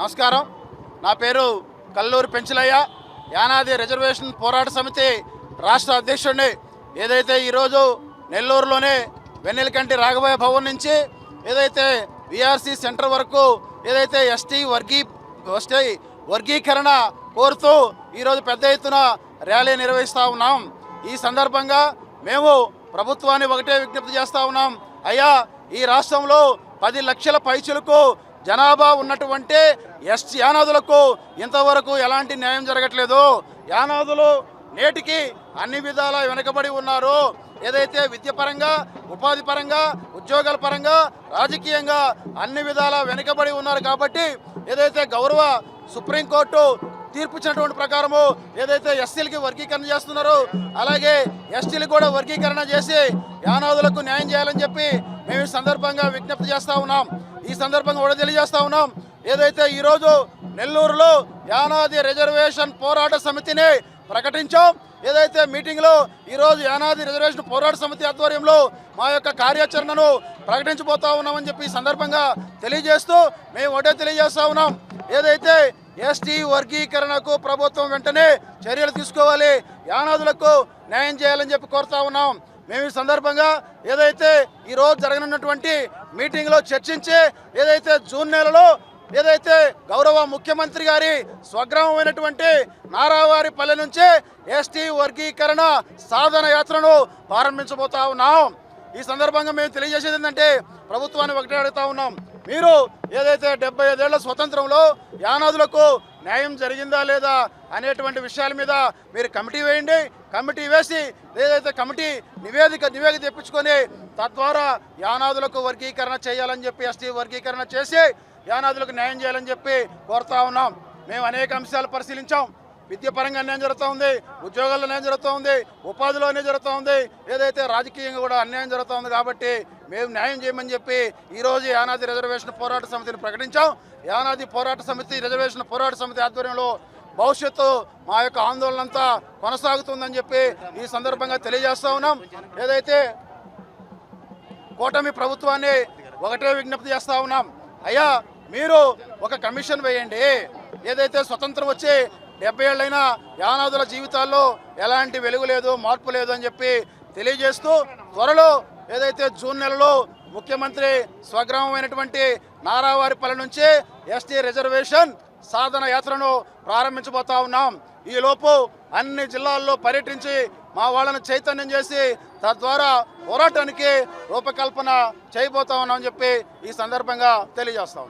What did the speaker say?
నమస్కారం. నా పేరు కల్లూరి పెంచలయ్య. యానాది రిజర్వేషన్ పోరాట సమితి రాష్ట్ర అధ్యక్షుడిని. ఏదైతే ఈరోజు నెల్లూరులోనే వెన్నెలకంటి రాఘవయ్య భవన్ నుంచి ఏదైతే విఆర్సి సెంటర్ వరకు ఏదైతే ఎస్టీ వర్గీకరణ కోరుతూ ఈరోజు పెద్ద ఎత్తున ర్యాలీ నిర్వహిస్తూ ఉన్నాం. ఈ సందర్భంగా మేము ప్రభుత్వాన్ని ఒకటే విజ్ఞప్తి చేస్తూ ఉన్నాం. అయ్యా, ఈ రాష్ట్రంలో 10 లక్షల పైచులకు జనాభా ఉన్నటువంటి ఎస్టీ యానాదులకు ఇంతవరకు ఎలాంటి న్యాయం జరగట్లేదు. యానాదులు నేటికి అన్ని విధాలా వెనుకబడి ఉన్నారు. ఏదైతే విద్య పరంగా, ఉపాధి పరంగా, ఉద్యోగాల పరంగా, రాజకీయంగా అన్ని విధాలా వెనుకబడి ఉన్నారు. కాబట్టి ఏదైతే గౌరవ సుప్రీంకోర్టు తీర్పు ఇచ్చినటువంటి ప్రకారము ఏదైతే ఎస్సీలకి వర్గీకరణ చేస్తున్నారో అలాగే ఎస్టీలకు కూడా వర్గీకరణ చేసి యానాదులకు న్యాయం చేయాలని చెప్పి మేము ఈ సందర్భంగా విజ్ఞప్తి చేస్తూ ఉన్నాం. ఈ సందర్భంగా కూడా తెలియజేస్తూ ఉన్నాం. ఏదైతే ఈరోజు నెల్లూరులో యానాది రిజర్వేషన్ పోరాట సమితిని ప్రకటించాం. ఏదైతే మీటింగ్లో ఈరోజు యానాది రిజర్వేషన్ పోరాట సమితి ఆధ్వర్యంలో మా యొక్క కార్యాచరణను ప్రకటించబోతా ఉన్నామని చెప్పి ఈ సందర్భంగా తెలియజేస్తూ మేము ఒకటే తెలియజేస్తూ ఉన్నాం. ఏదైతే ఎస్టీ వర్గీకరణకు ప్రభుత్వం వెంటనే చర్యలు తీసుకోవాలి, యానాదులకు న్యాయం చేయాలని చెప్పి కోరుతా ఉన్నాం. మేము ఈ సందర్భంగా ఏదైతే ఈరోజు జరగనున్నటువంటి మీటింగ్లో చర్చించి ఏదైతే జూన్ నెలలో ఏదైతే గౌరవ ముఖ్యమంత్రి గారి స్వగ్రామమైనటువంటి నారావారిపల్లె నుంచి ఎస్టీ వర్గీకరణ సాధన యాత్రను ప్రారంభించబోతా ఉన్నాం. ఈ సందర్భంగా మేము తెలియజేసేది ఏంటంటే ప్రభుత్వాన్ని ఒకటే అడుగుతా ఉన్నాం. మీరు ఏదైతే 75 ఏళ్ల స్వతంత్రంలో యానాదులకు న్యాయం జరిగిందా లేదా అనేటువంటి విషయాల మీద మీరు కమిటీ వేయండి. కమిటీ వేసి ఏదైతే కమిటీ నివేదిక తెప్పించుకొని తద్వారా యానాదులకు వర్గీకరణ చేయాలని చెప్పి ఎస్టీ వర్గీకరణ చేసి యానాదులకు న్యాయం చేయాలని చెప్పి కోరుతా ఉన్నాం. మేము అనేక అంశాలు పరిశీలించాం. విద్య పరంగా అన్యాయం జరుగుతూ ఉంది, ఉద్యోగాల్లో అన్యాయం జరుగుతూ ఉంది, ఉపాధిలో అన్యాయం జరుగుతూ ఉంది, ఏదైతే రాజకీయంగా కూడా అన్యాయం జరుగుతూ ఉంది. కాబట్టి మేము న్యాయం చేయమని చెప్పి ఈరోజు యానాది రిజర్వేషన్ పోరాట సమితిని ప్రకటించాం. యానాది రిజర్వేషన్ పోరాట సమితి ఆధ్వర్యంలో భవిష్యత్తు మా యొక్క ఆందోళన అంతా కొనసాగుతుందని చెప్పి ఈ సందర్భంగా తెలియజేస్తూ ఉన్నాం. ఏదైతే కూటమి ప్రభుత్వాన్ని ఒకటే విజ్ఞప్తి చేస్తూ ఉన్నాం. అయ్యా, మీరు ఒక కమిషన్ వేయండి. ఏదైతే స్వతంత్రం వచ్చి 70 ఏళ్ళైనా యానాదుల జీవితాల్లో ఎలాంటి వెలుగు లేదు, మార్పు లేదు అని చెప్పి తెలియజేస్తూ త్వరలో ఏదైతే జూన్ నెలలో ముఖ్యమంత్రి స్వగ్రామమైనటువంటి నారావారిపల్లె నుంచి ఎస్టీ రిజర్వేషన్ సాధన యాత్రను ప్రారంభించబోతా ఉన్నాం. ఈలోపు అన్ని జిల్లాల్లో పర్యటించి మా వాళ్ళను చైతన్యం చేసి తద్వారా పోరాటానికి రూపకల్పన చేయబోతా ఉన్నామని చెప్పి ఈ సందర్భంగా తెలియజేస్తాం.